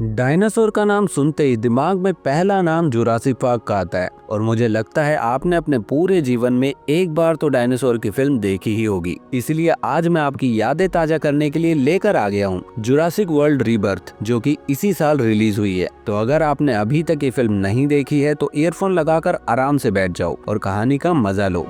Dinosaur का नाम सुनते ही दिमाग में पहला नाम जुरासिक पार्क का आता है और मुझे लगता है आपने अपने पूरे जीवन में एक बार तो डायनासोर की फिल्म देखी ही होगी। इसलिए आज मैं आपकी यादें ताजा करने के लिए लेकर आ गया हूँ जुरासिक वर्ल्ड रीबर्थ, जो कि इसी साल रिलीज हुई है। तो अगर आपने अभी तक ये फिल्म नहीं देखी है तो ईयरफोन लगाकर आराम से बैठ जाओ और कहानी का मजा लो।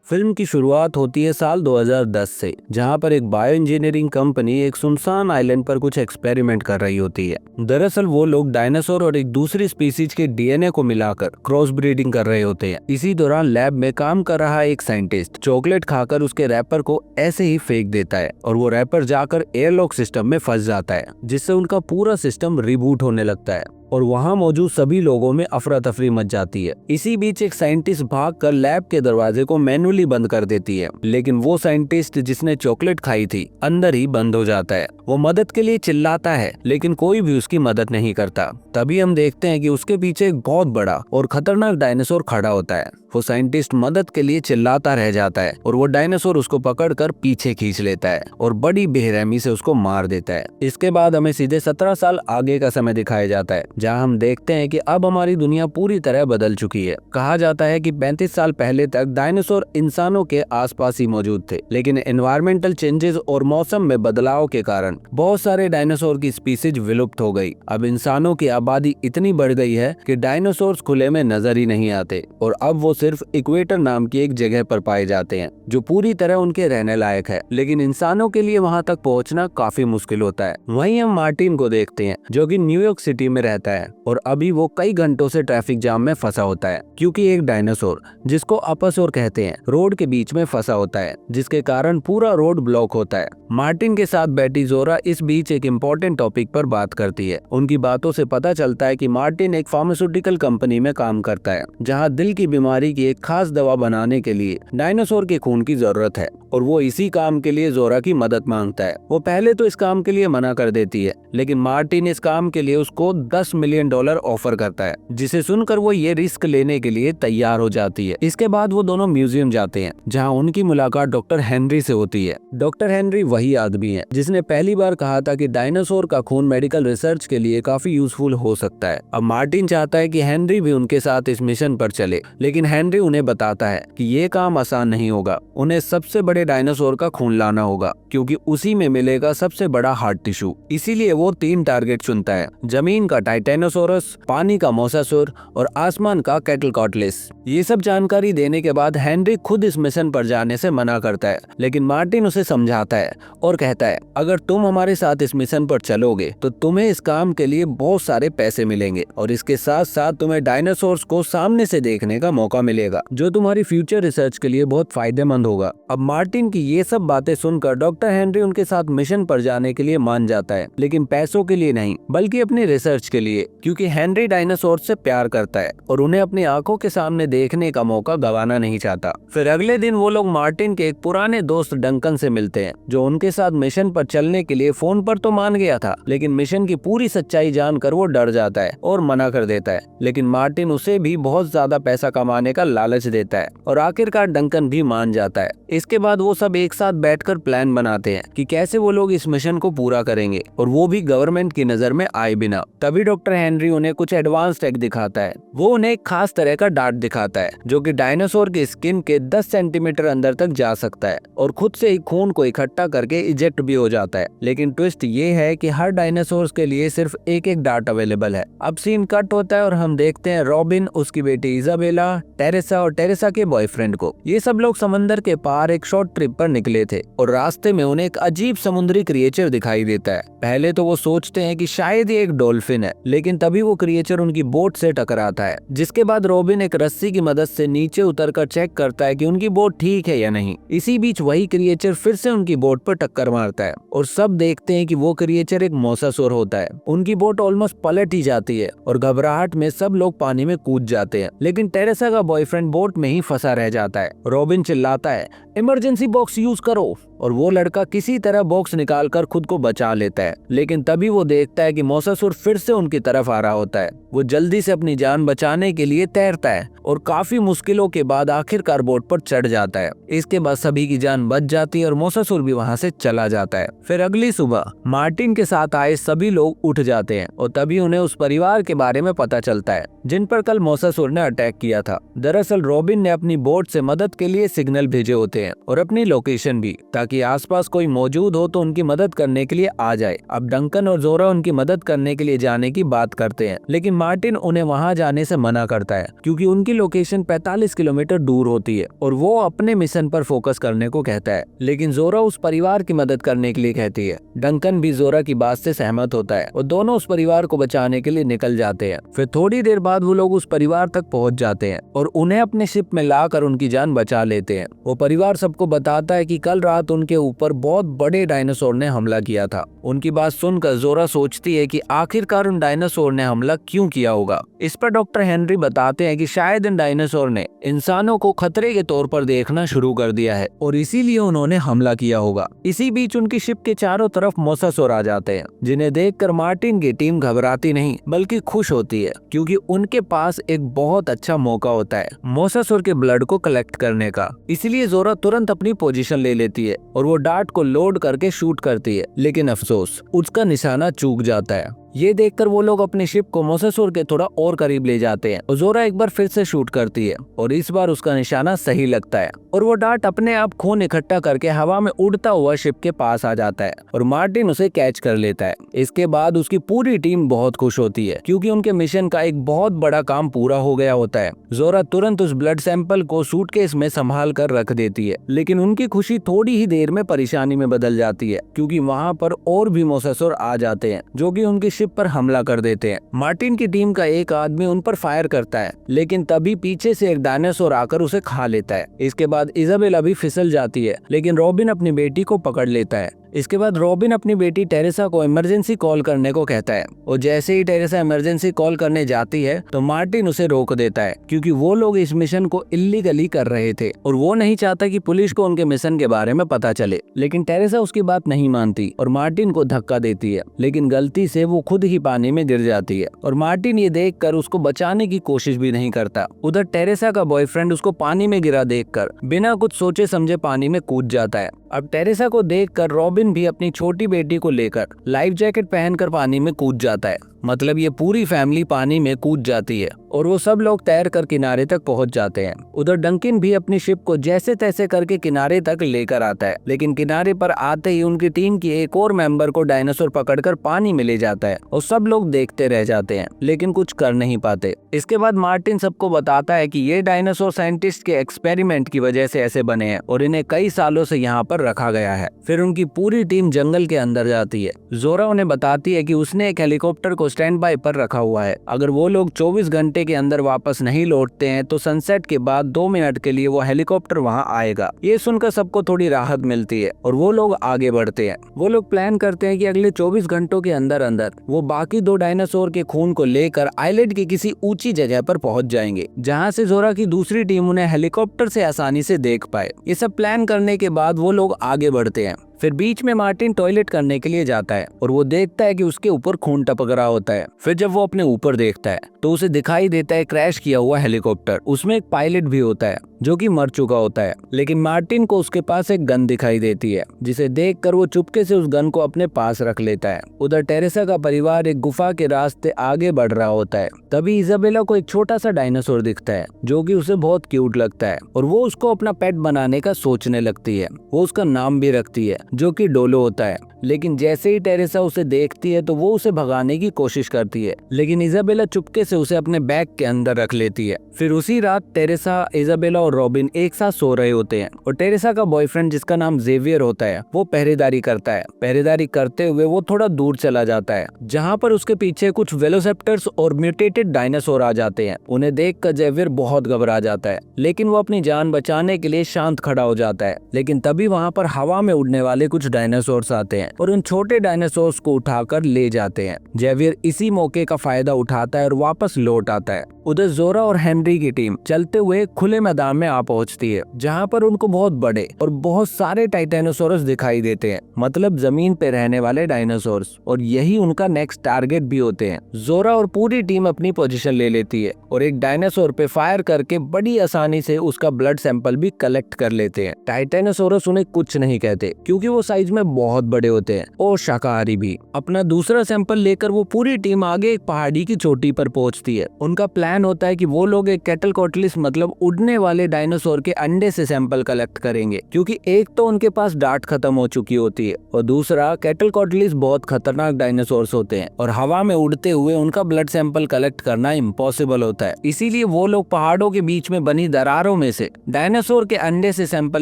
फिल्म की शुरुआत होती है साल 2010 से, जहां पर एक बायो इंजीनियरिंग कंपनी एक सुनसान आइलैंड पर कुछ एक्सपेरिमेंट कर रही होती है। दरअसल वो लोग डायनासोर और एक दूसरी स्पीसीज के डीएनए को मिलाकर क्रॉस ब्रीडिंग कर रहे होते हैं। इसी दौरान लैब में काम कर रहा एक साइंटिस्ट चॉकलेट खाकर उसके रैपर को ऐसे ही फेंक देता है और वो रैपर जाकर एयरलॉक सिस्टम में फंस जाता है, जिससे उनका पूरा सिस्टम रिबूट होने लगता है और वहां मौजूद सभी लोगों में अफरा तफरी मच जाती है। इसी बीच एक साइंटिस्ट भागकर लैब के दरवाजे को मैनुअली बंद कर देती है, लेकिन वो साइंटिस्ट जिसने चॉकलेट खाई थी अंदर ही बंद हो जाता है। वो मदद के लिए चिल्लाता है लेकिन कोई भी उसकी मदद नहीं करता। तभी हम देखते हैं कि उसके पीछे एक बहुत बड़ा और खतरनाक डायनासोर खड़ा होता है। वो साइंटिस्ट मदद के लिए चिल्लाता रह जाता है और वो डायनासोर उसको पकड़कर पीछे खींच लेता है और बड़ी बेरहमी से उसको मार देता है। इसके बाद हमें सीधे 17 साल आगे का समय दिखाया जाता है, जहां हम देखते हैं कि अब हमारी दुनिया पूरी तरह बदल चुकी है। कहा जाता है कि 35 साल पहले तक डायनासोर इंसानों के आसपास ही मौजूद थे, लेकिन एनवायरमेंटल चेंजेस और मौसम में बदलाव के कारण बहुत सारे डायनासोर की स्पीसीज विलुप्त हो गई। अब इंसानों की आबादी इतनी बढ़ गई है कि डायनासोर खुले में नजर ही नहीं आते और अब वो सिर्फ इक्वेटर नाम की एक जगह पर पाए जाते हैं, जो पूरी तरह उनके रहने लायक है, लेकिन इंसानों के लिए वहां तक पहुंचना काफी मुश्किल होता है। वहीं हम मार्टिन को देखते हैं, जो कि न्यूयॉर्क सिटी में रहता है और अभी वो कई घंटों से ट्रैफिक जाम में फंसा होता है, क्योंकि एक डायनासोर, जिसको अपासोर कहते हैं, रोड के बीच में फंसा होता है, जिसके कारण पूरा रोड ब्लॉक होता है। मार्टिन के साथ बैठी जोरा इस बीच एक इम्पोर्टेंट टॉपिक पर बात करती है। उनकी बातों से पता चलता है कि मार्टिन एक फार्मास्यूटिकल कंपनी में काम करता है, जहां दिल की बीमारी की एक खास दवा बनाने के लिए डायनासोर के खून की जरूरत है और वो इसी काम के लिए जोरा की मदद मांगता है। वो पहले तो इस काम के लिए मना कर देती है, लेकिन मार्टिन इस काम के लिए उसको $10 मिलियन ऑफर करता है, जिसे सुनकर वो ये रिस्क लेने के लिए तैयार हो जाती है। इसके बाद वो दोनों म्यूजियम जाते हैं, जहाँ उनकी मुलाकात डॉक्टर हेनरी से होती है। डॉक्टर हेनरी वही आदमी है जिसने पहली बार कहा था कि डायनासोर का खून मेडिकल रिसर्च के लिए काफी यूजफुल हो सकता है। अब मार्टिन चाहता है कि हेनरी भी उनके साथ इस मिशन पर चले, लेकिन हेनरी उन्हें बताता है कि ये काम आसान नहीं होगा। उन्हें सबसे बड़े डायनासोर का खून लाना होगा, क्योंकि उसी में मिलेगा सबसे बड़ा हार्ट टिश्यू। इसीलिए वो 3 टारगेट चुनता है: जमीन का टाइटेनोसोरस, पानी का मोसासुर और आसमान का कैटलकॉटलिस। ये सब जानकारी देने के बाद हेनरी खुद इस मिशन पर जाने से मना करता है, लेकिन मार्टिन उसे समझाता है और कहता है, अगर तुम हमारे साथ इस मिशन पर चलोगे तो तुम्हें इस काम के लिए बहुत सारे पैसे मिलेंगे और इसके साथ साथ तुम्हें डायनासोर्स को सामने से देखने का मौका मिलेगा, जो तुम्हारी फ्यूचर रिसर्च के लिए बहुत फायदेमंद होगा। अब मार्टिन की ये सब बातें सुनकर डॉक्टर हेनरी उनके साथ मिशन पर जाने के लिए मान जाता है, लेकिन पैसों के लिए नहीं, बल्कि अपनी रिसर्च के लिए, क्योंकि हेनरी डायनासोर से प्यार करता है और उन्हें अपनी आंखों के सामने देखने का मौका गंवाना नहीं चाहता। फिर अगले दिन वो लोग मार्टिन के एक पुराने दोस्त डंकन से मिलते हैं, जो उनके साथ मिशन पर चलने के लिए फोन पर तो मान गया था, लेकिन मिशन की पूरी सच्चाई जानकर वो डर जाता है और मना कर देता है। लेकिन मार्टिन उसे भी बहुत ज्यादा पैसा कमाने का लालच देता है और आखिरकार डंकन भी मान जाता है। इसके बाद वो सब एक साथ बैठकर प्लान बनाते हैं कि कैसे वो लोग इस मिशन को पूरा करेंगे, और वो भी गवर्नमेंट की नजर में आए बिना। तभी डॉक्टर हेनरी उन्हें कुछ एडवांस टेक दिखाता है। वो उन्हें एक खास तरह का डार्ट दिखाता है, जो कि डायनासोर की स्किन के 10 सेंटीमीटर अंदर तक जा सकता है और खुद से ही खून को इकट्ठा करके इजेक्ट भी हो जाता है। लेकिन ट्विस्ट ये है कि हर डायनासोर के लिए सिर्फ एक एक डार्ट अवेलेबल है। अब सीन कट होता है और हम देखते हैं रॉबिन, उसकी बेटी इजाबेला, टेरेसा और टेरेसा के बॉयफ्रेंड को। ये सब लोग समंदर के पार एक शॉर्ट ट्रिप पर निकले थे और रास्ते में उन्हें एक अजीब समुद्री क्रिएचर दिखाई देता है। पहले तो वो सोचते हैं कि शायद ये एक डॉल्फिन है, लेकिन तभी वो क्रिएचर उनकी बोट से टकराता है, जिसके बाद रॉबिन एक रस्सी की मदद से नीचे उतरकर चेक करता है कि उनकी बोट ठीक है या नहीं। इसी बीच वही क्रिएचर फिर से उनकी बोट पर टक्कर मारता है और सब देखते हैं कि वो क्रिएचर एक मोसासुर होता है। उनकी बोट ऑलमोस्ट पलट ही जाती है और घबराहट में सब लोग पानी में कूद जाते हैं, लेकिन टेरेसा का बॉयफ्रेंड बोट में ही फंसा रह जाता है। रॉबिन चिल्लाता है, इमरजेंसी बॉक्स यूज करो। और वो लड़का किसी तरह बॉक्स निकालकर खुद को बचा लेता है, लेकिन तभी वो देखता है कि मोसासुर फिर से उनकी तरफ आ रहा होता है। वो जल्दी से अपनी जान बचाने के लिए तैरता है और काफी मुश्किलों के बाद आखिरकार बोट पर चढ़ जाता है। इसके बाद सभी की जान बच जाती है और मोसासुर भी वहाँ से चला जाता है। फिर अगली सुबह मार्टिन के साथ आए सभी लोग उठ जाते हैं और तभी उन्हें उस परिवार के बारे में पता चलता है जिन पर कल मोसासुर ने अटैक किया था। दरअसल रॉबिन ने अपनी बोट से मदद के लिए सिग्नल भेजे होते हैं और अपनी लोकेशन भी, ताकि आसपास कोई मौजूद हो तो उनकी मदद करने के लिए आ जाए। अब डंकन और जोरा उनकी मदद करने के लिए जाने की बात करते हैं, लेकिन मार्टिन उन्हें वहां जाने से मना करता है क्योंकि उनकी लोकेशन 45 किलोमीटर दूर होती है और वो अपने मिशन पर फोकस करने को कहता है। लेकिन जोरा उस परिवार की मदद करने के लिए कहती है। डंकन भी जोरा की बात से सहमत होता है और दोनों उस परिवार को बचाने के लिए निकल जाते हैं। फिर थोड़ी देर बाद वो लोग उस परिवार तक पहुंच जाते हैं और उन्हें अपने शिप में लाकर उनकी जान बचा लेते हैं। वो परिवार सबको बताता है कि कल रात उनके ऊपर बहुत बड़े डायनासोर ने हमला किया था। उनकी बात सुनकर जोरा सोचती है कि आखिरकार उन डायनासोर ने हमला क्यों किया होगा। इस पर डॉक्टर हेनरी बताते हैं कि शायद इन डायनासोर ने इंसानों को खतरे के तौर पर देखना शुरू कर दिया है और इसीलिए उन्होंने हमला किया होगा। इसी बीच उनकी शिप के चारों तरफ मोसासुर आ जाते हैं, जिन्हें देखकर मार्टिन की टीम घबराती नहीं बल्कि खुश होती है क्योंकि उनके पास एक बहुत अच्छा मौका होता है मोसासुर के ब्लड को कलेक्ट करने का। इसलिए जोरा तुरंत अपनी पोजीशन ले लेती है और वो डार्ट को लोड करके शूट करती है, लेकिन अफसोस उसका निशाना चूक जाता है। ये देखकर वो लोग अपनी शिप को मोसासुर के थोड़ा और करीब ले जाते हैं और जोरा एक बार फिर से शूट करती है और इस बार उसका निशाना सही लगता है और वो डार्ट अपने आप खून इकट्ठा करके हवा में उड़ता हुआ शिप के पास आ जाता है और मार्टिन उसे कैच कर लेता है। इसके बाद उसकी पूरी टीम बहुत खुश होती है क्योंकि उनके मिशन का एक बहुत बड़ा काम पूरा हो गया होता है। जोरा तुरंत उस ब्लड सैंपल को सूटकेस में संभाल कर रख देती है, लेकिन उनकी खुशी थोड़ी ही देर में परेशानी में बदल जाती है क्योंकि वहाँ पर और भी मोसासुर आ जाते हैं जो कि उनकी शिप पर हमला कर देते हैं। मार्टिन की टीम का एक आदमी उन पर फायर करता है, लेकिन तभी पीछे से एक डायनासोर आकर उसे खा लेता है। इसके बाद इजाबेला भी फिसल जाती है, लेकिन रॉबिन अपनी बेटी को पकड़ लेता है। इसके बाद रॉबिन अपनी बेटी टेरेसा को इमरजेंसी कॉल करने को कहता है और जैसे ही टेरेसा इमरजेंसी कॉल करने जाती है तो मार्टिन उसे रोक देता है क्योंकि वो लोग इस मिशन को इल्लीगली कर रहे थे और वो नहीं चाहता कि पुलिस को उनके मिशन के बारे में पता चले। लेकिन टेरेसा उसकी बात नहीं मानती और मार्टिन को धक्का देती है, लेकिन गलती से वो खुद ही पानी में गिर जाती है और मार्टिन ये देखकर उसको बचाने की कोशिश भी नहीं करता। उधर टेरेसा का बॉयफ्रेंड उसको पानी में गिरा देखकर बिना कुछ सोचे समझे पानी में कूद जाता है। अब टेरेसा को देखकर रॉबिन भी अपनी छोटी बेटी को लेकर लाइफ जैकेट पहनकर पानी में कूद जाता है। मतलब ये पूरी फैमिली पानी में कूद जाती है और वो सब लोग तैर कर किनारे तक पहुंच जाते हैं। उधर डंकिन भी अपनी शिप को जैसे तैसे करके किनारे तक लेकर आता है, लेकिन किनारे पर आते ही उनकी टीम की एक और मेंबर को डायनासोर पकड़कर पानी में ले जाता है और सब लोग देखते रह जाते हैं लेकिन कुछ कर नहीं पाते। इसके बाद मार्टिन सबको बताता है कि ये डायनासोर साइंटिस्ट के एक्सपेरिमेंट की वजह से ऐसे बने हैं और इन्हें कई सालों से यहाँ पर रखा गया है। फिर उनकी पूरी टीम जंगल के अंदर जाती है। जोरा उन्हें बताती है कि उसने एक हेलीकॉप्टर को स्टैंड बाय पर रखा हुआ है। अगर वो लोग 24 घंटे के अंदर वापस नहीं लौटते हैं तो सनसेट के बाद 2 मिनट के लिए वो हेलीकॉप्टर वहां आएगा। ये सुनकर सबको थोड़ी राहत मिलती है और वो लोग आगे बढ़ते हैं। वो लोग प्लान करते हैं कि अगले 24 घंटों के अंदर अंदर वो बाकी 2 डायनासोर के खून को लेकर आइलैंड की किसी ऊंची जगह पर पहुंच जाएंगे, जहां से जोरा की दूसरी टीम उन्हें हेलीकॉप्टर से आसानी से देख पाए। ये सब प्लान करने के बाद वो लोग आगे बढ़ते हैं। फिर बीच में मार्टिन टॉयलेट करने के लिए जाता है और वो देखता है कि उसके ऊपर खून टपक रहा होता है। फिर जब वो अपने ऊपर देखता है तो उसे दिखाई देता है क्रैश किया हुआ हेलीकॉप्टर। उसमें एक पायलट भी होता है जो कि मर चुका होता है, लेकिन मार्टिन को उसके पास एक गन दिखाई देती है, जिसे देखकर वो चुपके से उस गन को अपने पास रख लेता है। उधर टेरेसा का परिवार एक गुफा के रास्ते आगे बढ़ रहा होता है। तभी इजाबेला को एक छोटा सा डायनासोर दिखता है जो कि उसे बहुत क्यूट लगता है और वो उसको अपना पेट बनाने का सोचने लगती है। वो उसका नाम भी रखती है जो कि डोलो होता है, लेकिन जैसे ही टेरेसा उसे देखती है तो वो उसे भगाने की कोशिश करती है, लेकिन इजाबेला चुपके से उसे अपने बैग के अंदर रख लेती है। फिर उसी रात टेरेसा, इजाबेला और रॉबिन एक साथ सो रहे होते हैं और टेरेसा का बॉयफ्रेंड जिसका नाम जेवियर होता है वो पहरेदारी करता है। पहरेदारी करते हुए वो थोड़ा दूर चला जाता है जहाँ पर उसके पीछे कुछ वेलोसिराप्टर्स और म्यूटेटेड डायनासोर आ जाते हैं। उन्हें देखकर जेवियर बहुत घबरा जाता है, लेकिन वो अपनी जान बचाने के लिए शांत खड़ा हो जाता है। लेकिन तभी वहाँ पर हवा में उड़ने वाले कुछ डायनासोर्स आते हैं और उन छोटे डायनासोर्स को उठाकर ले जाते हैं। जेवियर इसी मौके का फायदा उठाता है और वापस लौट आता है। उधर जोरा और हेनरी की टीम चलते हुए खुले मैदान में आ पहुंचती है, जहां पर उनको बहुत बड़े और बहुत सारे टाइटेनोसोरस दिखाई देते हैं, मतलब जमीन पे रहने वाले डायनासोर्स, और यही उनका नेक्स्ट टारगेट भी होते हैं। जोरा और पूरी टीम अपनी पोजीशन ले लेती है और एक डायनासोर पे फायर करके बड़ी आसानी से उसका ब्लड सैंपल भी कलेक्ट कर लेते हैं। टाइटेनोसोरस उन्हें कुछ नहीं कहते क्योंकि वो साइज में बहुत बड़े होते हैं और शाकाहारी भी। अपना दूसरा सैंपल लेकर वो पूरी टीम आगे एक पहाड़ी की चोटी पर पहुंचती है। उनका प्लान होता है कि वो लोग एक कैटलकोटलिस मतलब उड़ने वाले डायनासोर के अंडे से सैंपल कलेक्ट करेंगे, क्योंकि एक तो उनके पास डांट खत्म हो चुकी होती है और दूसरा कैटलकोटलिस बहुत खतरनाक डायनासोर्स होते हैं और हवा में उड़ते हुए उनका ब्लड सैंपल कलेक्ट करना इम्पॉसिबल होता है। इसीलिए वो लोग पहाड़ों के बीच में बनी दरारों में से डायनासोर के अंडे से सैंपल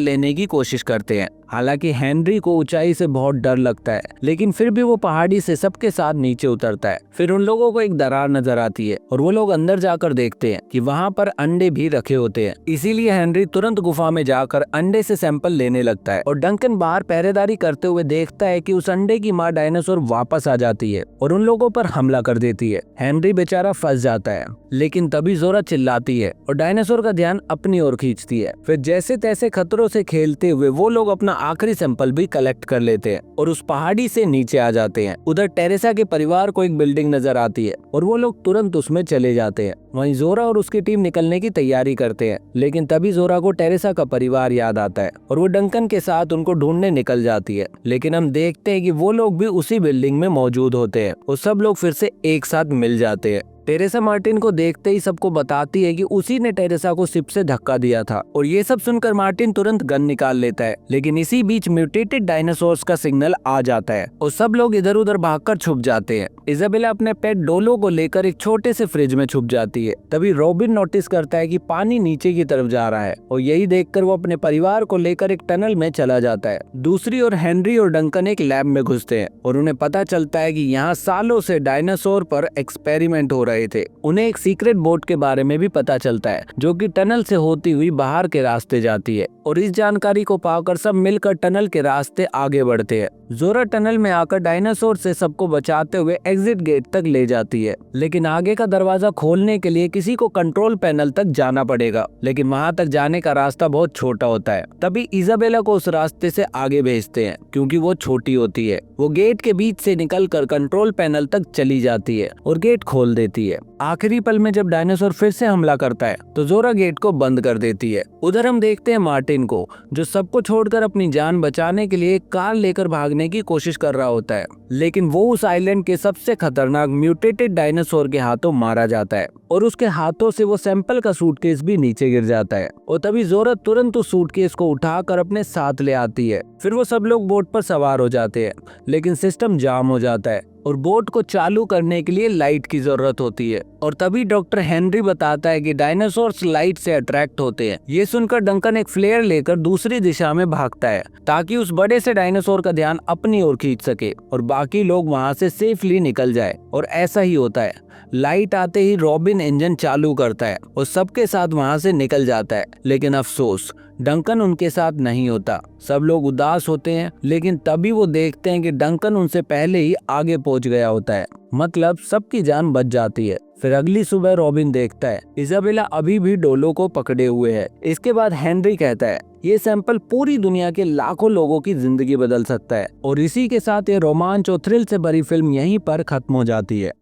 लेने की कोशिश करते हैं। हालांकि हेनरी को ऊंचाई से बहुत डर लगता है, लेकिन फिर भी वो पहाड़ी से सबके साथ नीचे उतरता है। फिर उन लोगों को एक दरार नजर आती है और वो लोग अंदर जाकर देखते हैं कि वहाँ पर अंडे भी रखे होते हैं। इसीलिए हेनरी तुरंत गुफा में जाकर अंडे से सैंपल लेने लगता है और डंकन बाहर पहरेदारी करते हुए देखता है कि उस अंडे की माँ डायनासोर वापस आ जाती है और उन लोगों पर हमला कर देती है। हेनरी बेचारा फंस जाता है, लेकिन तभी जोरा चिल्लाती है और डायनासोर का ध्यान अपनी ओर खींचती है। फिर जैसे तैसे खतरों से खेलते हुए वो लोग अपना आखिरी सैंपल भी कलेक्ट कर लेते हैं और उस पहाड़ी से नीचे आ जाते हैं। उधर टेरेसा के परिवार को एक बिल्डिंग नजर आती है और वो लोग तुरंत उसमें चले जाते हैं। वहीं जोरा और उसकी टीम निकलने की तैयारी करते हैं, लेकिन तभी जोरा को टेरेसा का परिवार याद आता है और वो डंकन के साथ उनको ढूंढने निकल जाती है। लेकिन हम देखते हैं कि वो लोग भी उसी बिल्डिंग में मौजूद होते हैं और सब लोग फिर से एक साथ मिल जाते हैं। टेरेसा मार्टिन को देखते ही सबको बताती है कि उसी ने टेरेसा को शिप से धक्का दिया था और ये सब सुनकर मार्टिन तुरंत गन निकाल लेता है। लेकिन इसी बीच म्यूटेटेड डायनासोर्स का सिग्नल आ जाता है और सब लोग इधर उधर भागकर छुप जाते हैं। इजाबेला अपने पेट डोलो को लेकर एक छोटे से फ्रिज में छुप जाती है। तभी रॉबिन नोटिस करता है कि पानी नीचे की तरफ जा रहा है और यही देखकर वो अपने परिवार को लेकर एक टनल में चला जाता है। दूसरी ओर हेनरी और डंकन एक लैब में घुसते हैं और उन्हें पता चलता है कि यहाँ सालों से डायनासोर पर एक्सपेरिमेंट हो रहे थे। उन्हें एक सीक्रेट बोट के बारे में भी पता चलता है जो कि टनल से होती हुई बाहर के रास्ते जाती है और इस जानकारी को पाकर सब मिलकर टनल के रास्ते आगे बढ़ते हैं। जोरा टनल में आकर डायनासोर से सबको बचाते हुए एग्जिट गेट तक ले जाती है, लेकिन आगे का दरवाजा खोलने के लिए किसी को कंट्रोल पैनल तक जाना पड़ेगा, लेकिन वहां तक जाने का रास्ता बहुत छोटा होता है। तभी इजाबेला को उस रास्ते से आगे भेजते हैं क्योंकि वो छोटी होती है। वो गेट के बीच से निकलकर कंट्रोल पैनल तक चली जाती है और गेट खोल देती है। आखिरी पल में जब डायनासोर फिर से हमला करता है तो जोरा गेट को बंद कर देती है। उधर हम देखते हैं मार्टिन को, जो सबको छोड़कर अपनी जान बचाने के लिए कार लेकर भागने की कोशिश कर रहा होता है, लेकिन वो उस आइलैंड के सबसे खतरनाक म्यूटेटेड डायनासोर के हाथों मारा जाता है और उसके हाथों से वो सैंपल का सूटकेस भी नीचे गिर जाता है और तभी जोरा तुरंत उस सूटकेस को उठाकर अपने साथ ले आती है। फिर वो सब लोग बोट पर सवार हो जाते हैं, लेकिन सिस्टम जाम हो जाता है और बोट को चालू करने के लिए लाइट की जरूरत होती है और तभी डॉक्टर हेनरी बताता है कि डायनासोर्स लाइट से अट्रैक्ट होते हैं। ये सुनकर डंकन एक फ्लेयर लेकर दूसरी दिशा में भागता है ताकि उस बड़े से डायनासोर का ध्यान अपनी ओर खींच सके और बाकी लोग वहां से सेफली निकल जाए। और ऐसा ही होता है। लाइट आते ही रॉबिन इंजन चालू करता है और सबके साथ वहां से निकल जाता है, लेकिन अफसोस डंकन उनके साथ नहीं होता। सब लोग उदास होते हैं, लेकिन तभी वो देखते हैं कि डंकन उनसे पहले ही आगे पहुंच गया होता है, मतलब सबकी जान बच जाती है। फिर अगली सुबह रॉबिन देखता है इजाबेला अभी भी डोलो को पकड़े हुए है। इसके बाद हेनरी कहता है ये सैंपल पूरी दुनिया के लाखों लोगों की जिंदगी बदल सकता है। और इसी के साथ ये रोमांच और थ्रिल से भरी फिल्म यहीं पर खत्म हो जाती है।